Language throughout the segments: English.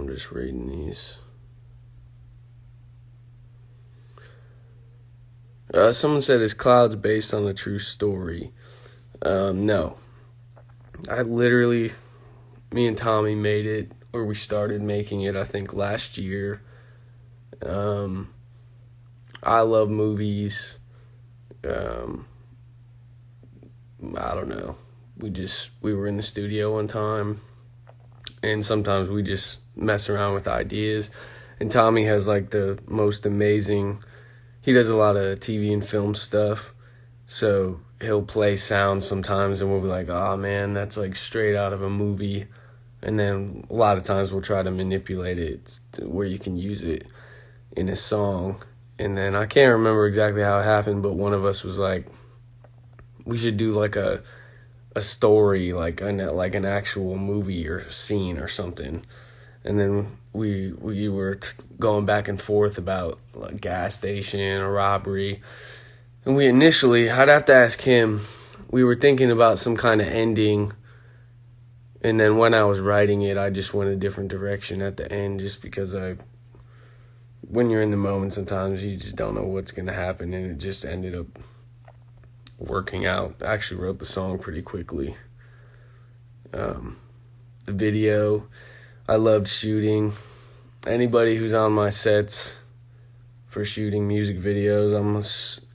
I'm just reading these. Someone said, is Clouds based on a true story? No. Me and Tommy made it, or we started making it, I think, last year. I love movies. I don't know. We were in the studio one time, and sometimes we just mess around with ideas. And Tommy has like the most amazing, he does a lot of TV and film stuff. So he'll play sounds sometimes and we'll be like, oh man, that's like straight out of a movie. And then a lot of times we'll try to manipulate it to where you can use it in a song. And then I can't remember exactly how it happened, but one of us was like, we should do like a story, like an actual movie or scene or something. And then we were going back and forth about like gas station or robbery. And I'd have to ask him, we were thinking about some kind of ending. And then when I was writing it, I just went a different direction at the end, just because when you're in the moment, sometimes you just don't know what's going to happen. And it just ended up working out. I actually wrote the song pretty quickly. The video, I loved shooting. Anybody who's on my sets for shooting music videos, I'm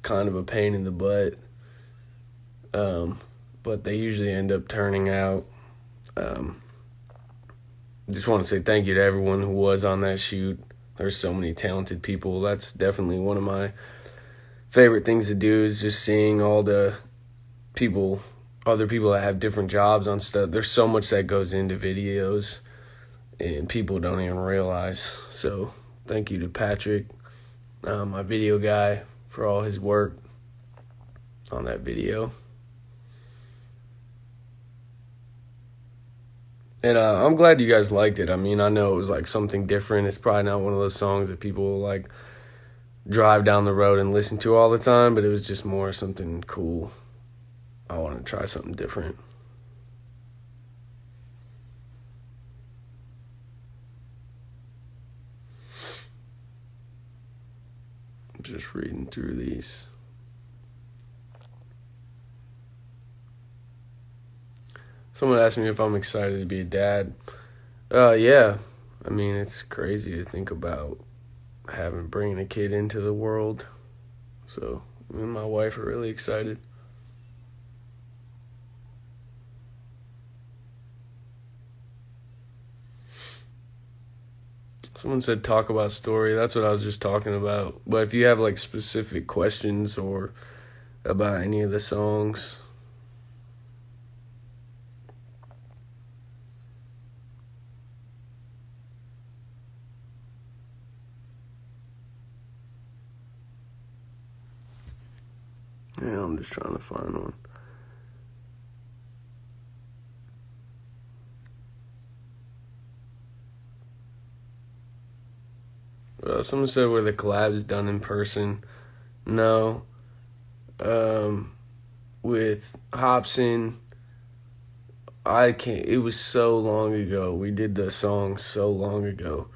kind of a pain in the butt. But they usually end up turning out. Just want to say thank you to everyone who was on that shoot. There's so many talented people. That's definitely one of my favorite things to do, is just seeing all the other people that have different jobs on stuff. There's so much that goes into videos and people don't even realize. So thank you to Patrick, my video guy, for all his work on that video. And I'm glad you guys liked it. I mean, I know it was like something different. It's probably not one of those songs that people will like drive down the road and listen to all the time, but it was just more something cool. I wanted to try something different. I'm just reading through these. Someone asked me if I'm excited to be a dad. Yeah. I mean, it's crazy to think about bringing a kid into the world. So me and my wife are really excited. Someone said talk about story. That's what I was just talking about. But if you have like specific questions or about any of the songs, yeah, I'm just trying to find one. Someone said, were the collabs done in person? No. With Hopsin, it was so long ago. We did the song so long ago.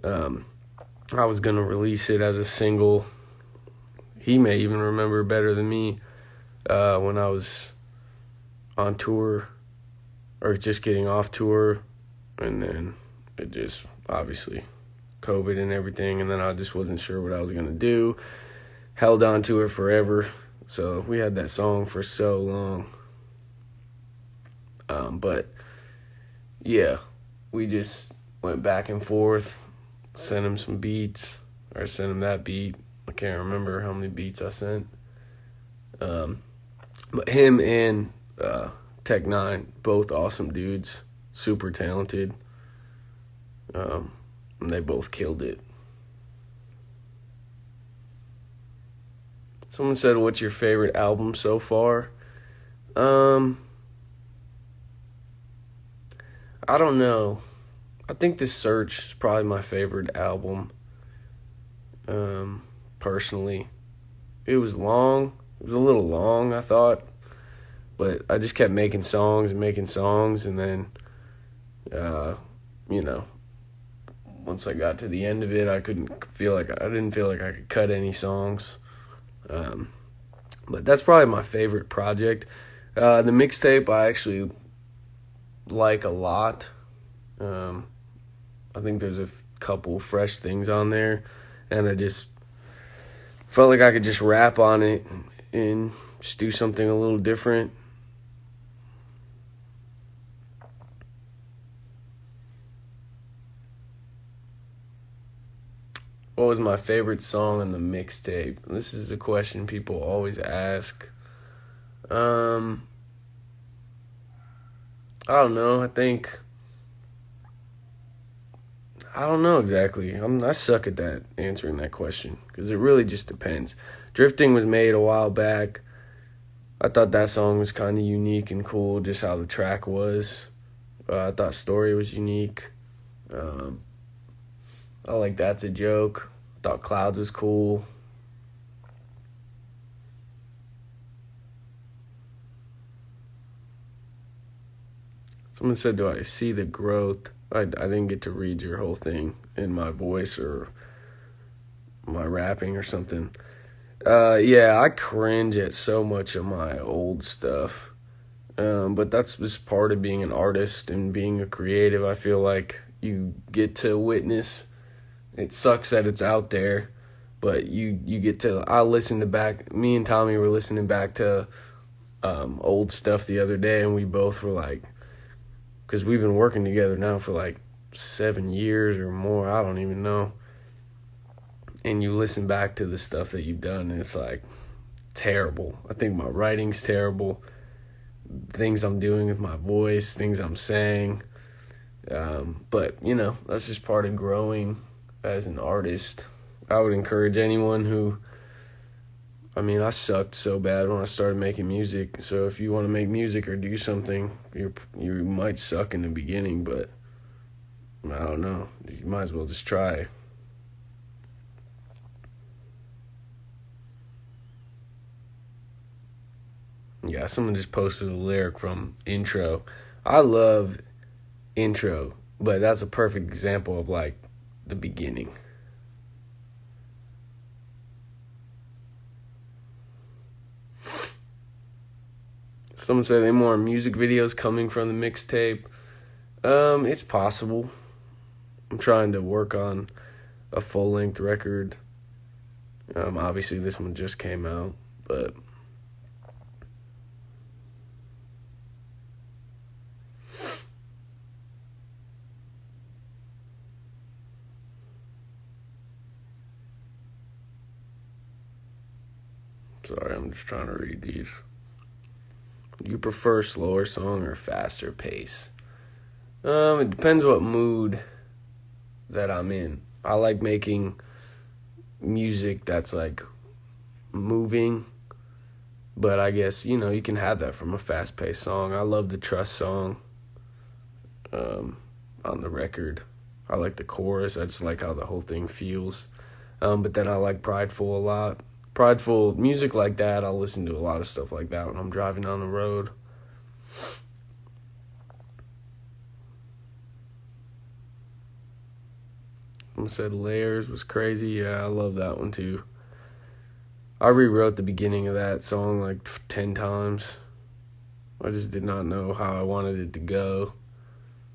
I was going to release it as a single. He may even remember better than me when I was on tour or just getting off tour. And then it just, obviously, COVID and everything. And then I just wasn't sure what I was going to do. Held on to it forever. So we had that song for so long. But yeah, we just went back and forth, sent him some beats, or sent him that beat. I can't remember how many beats I sent. But him and Tech Nine, both awesome dudes, super talented. And they both killed it. Someone said, what's your favorite album so far? I don't know. I think The Search is probably my favorite album. Personally. It was long. It was a little long, I thought. But I just kept making songs. And then, once I got to the end of it, I didn't feel like I could cut any songs. But that's probably my favorite project. The mixtape I actually like a lot. I think there's a couple fresh things on there, and I just felt like I could just rap on it and just do something a little different. What was my favorite song on the mixtape? This is a question people always ask. I don't know. I don't know exactly. I suck at that, answering that question, because it really just depends. Drifting was made a while back. I thought that song was kind of unique and cool, just how the track was. I thought Story was unique. I like That's a Joke. I thought Clouds was cool. Someone said, do I see the growth? I didn't get to read your whole thing in my voice or my rapping or something. Yeah, I cringe at so much of my old stuff. But that's just part of being an artist and being a creative. I feel like you get to witness. It sucks that it's out there, but you get to. Me and Tommy were listening back to old stuff the other day, and we both were like, because we've been working together now for like 7 years or more, I don't even know. And you listen back to the stuff that you've done, and it's like terrible. I think my writing's terrible. Things I'm doing with my voice, things I'm saying. But, that's just part of growing as an artist. I would encourage anyone I sucked so bad when I started making music. So if you want to make music or do something, you might suck in the beginning, but I don't know. You might as well just try. Yeah, someone just posted a lyric from Intro. I love Intro, but that's a perfect example of like the beginning. Someone said, any more music videos coming from the mixtape? It's possible. I'm trying to work on a full-length record. Obviously this one just came out, but sorry, I'm just trying to read these. Do you prefer slower song or faster pace? It depends what mood that I'm in. I like making music that's like moving, but I guess, you can have that from a fast-paced song. I love the Trust song on the record. I like the chorus. I just like how the whole thing feels. But then I like Prideful a lot. Prideful music like that, I'll listen to a lot of stuff like that when I'm driving on the road. Someone said Layers was crazy. Yeah, I love that one too. I rewrote the beginning of that song like 10 times. I just did not know how I wanted it to go.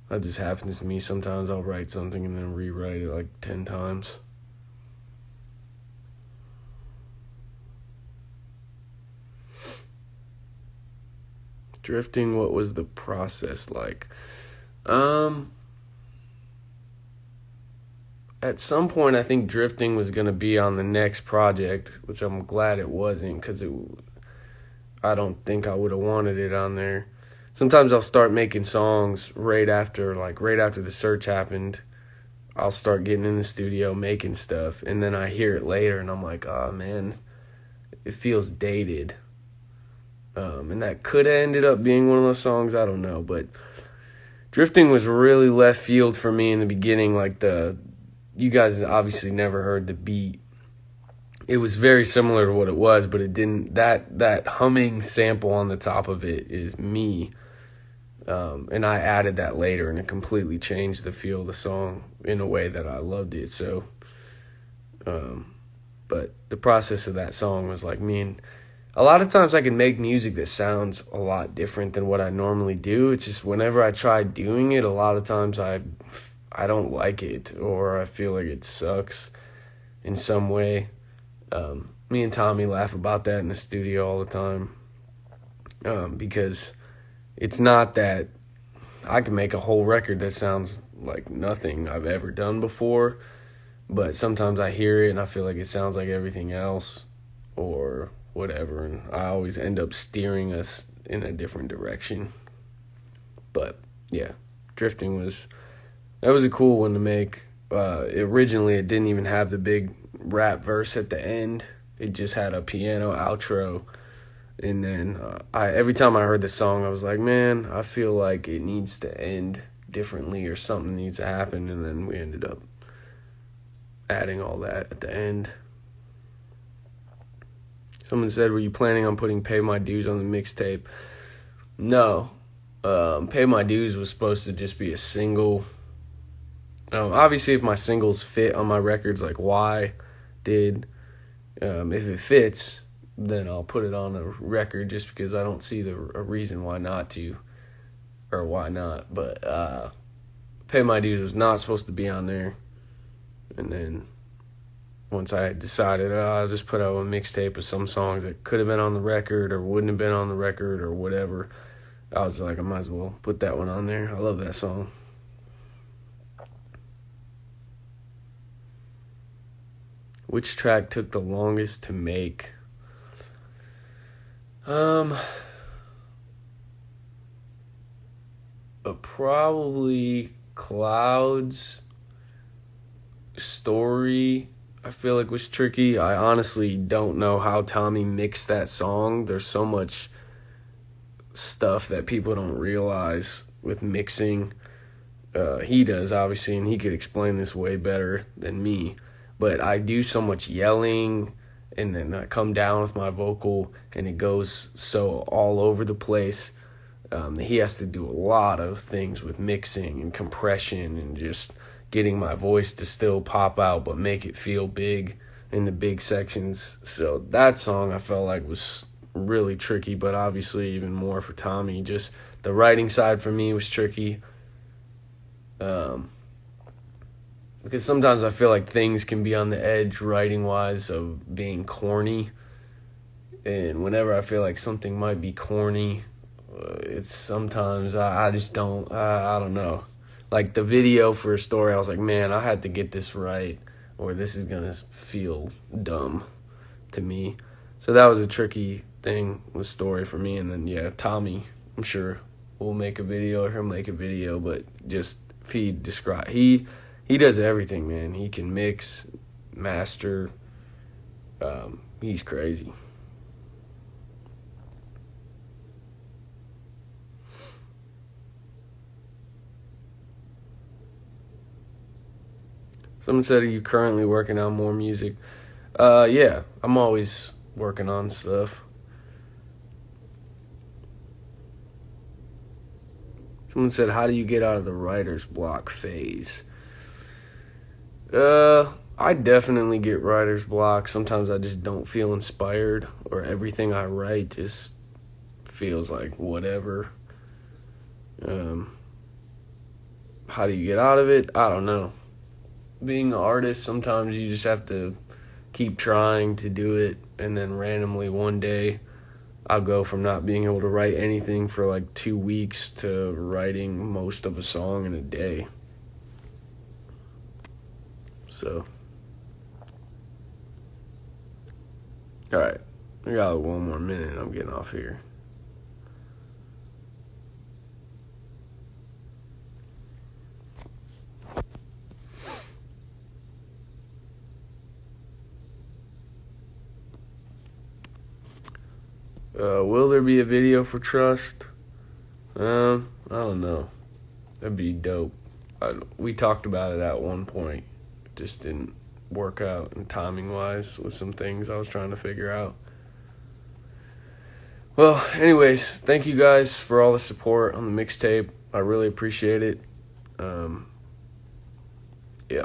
That just happens to me. Sometimes I'll write something and then rewrite it like 10 times. Drifting, what was the process like? At some point, I think Drifting was going to be on the next project, which I'm glad it wasn't, because I don't think I would have wanted it on there. Sometimes I'll start making songs right after the search happened. I'll start getting in the studio, making stuff, and then I hear it later, and I'm like, oh, man, it feels dated. And that could have ended up being one of those songs, I don't know, but Drifting was really left field for me in the beginning. Like you guys obviously never heard the beat. It was very similar to what it was, but it didn't, that humming sample on the top of it is me. And I added that later, and it completely changed the feel of the song in a way that I loved it. So, but the process of that song was like me, and a lot of times I can make music that sounds a lot different than what I normally do. It's just whenever I try doing it, a lot of times I don't like it, or I feel like it sucks in some way. Me and Tommy laugh about that in the studio all the time, because it's not that I can make a whole record that sounds like nothing I've ever done before, but sometimes I hear it and I feel like it sounds like everything else or whatever, and I always end up steering us in a different direction. But yeah, Drifting was a cool one to make. Originally it didn't even have the big rap verse at the end. It just had a piano outro. And then every time I heard the song, I was like, man, I feel like it needs to end differently or something needs to happen. And then we ended up adding all that at the end. Someone said, were you planning on putting Pay My Dues on the mixtape? No. Pay My Dues was supposed to just be a single. Obviously, if my singles fit on my records, like Why did, if it fits, then I'll put it on a record, just because I don't see a reason why not to, or why not. But Pay My Dues was not supposed to be on there. And then once I decided, I'll just put out a mixtape of some songs that could have been on the record or wouldn't have been on the record or whatever, I was like, I might as well put that one on there. I love that song. Which track took the longest to make? Probably Clouds. Story, I feel like, was tricky. I honestly don't know how Tommy mixed that song. There's so much stuff that people don't realize with mixing. He does, obviously, and he could explain this way better than me. But I do so much yelling, and then I come down with my vocal, and it goes so all over the place. He has to do a lot of things with mixing and compression and just getting my voice to still pop out but make it feel big in the big sections. So that song I felt like was really tricky, but obviously even more for Tommy. Just the writing side for me was tricky. Because sometimes I feel like things can be on the edge writing-wise of being corny. And whenever I feel like something might be corny, it's sometimes I just don't, I don't know. Like the video for a story, I was like, man, I had to get this right, or this is going to feel dumb to me. So that was a tricky thing with Story for me. And then, yeah, Tommy, I'm sure, will make a video, or he'll make a video, but just describe. He does everything, man. He can mix, master. He's crazy. Someone said, are you currently working on more music? Yeah, I'm always working on stuff. Someone said, how do you get out of the writer's block phase? I definitely get writer's block. Sometimes I just don't feel inspired, or everything I write just feels like whatever. How do you get out of it? I don't know. Being an artist, sometimes you just have to keep trying to do it, and then randomly one day I'll go from not being able to write anything for like 2 weeks to writing most of a song in a day. So, all right, I got 1 more minute and I'm getting off here. Will there be a video for Trust? I don't know. That'd be dope. We talked about it at one point. It just didn't work out, and timing-wise with some things I was trying to figure out. Well, anyways, thank you guys for all the support on the mixtape. I really appreciate it. Yeah.